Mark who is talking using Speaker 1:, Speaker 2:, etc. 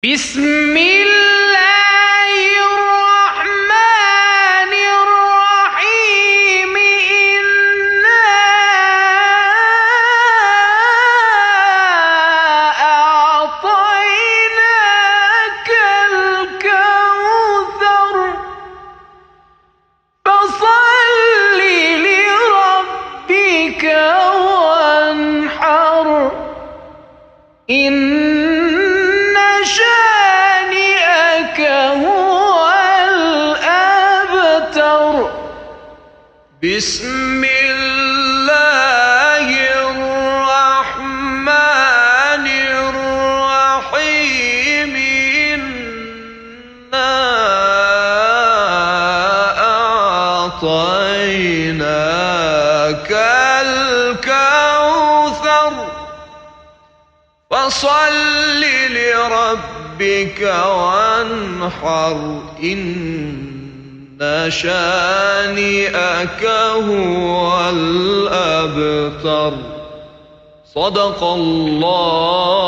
Speaker 1: بسم الله الرحمن الرحيم إنا أعطيناك الكوثر فصل لربك وانحر إن شانئك هو الأبتر بسم الله الرحمن الرحيم إنا أعطيناك الكوثر فصل لربك وانحر إن شانئك هو الأبتر صدق الله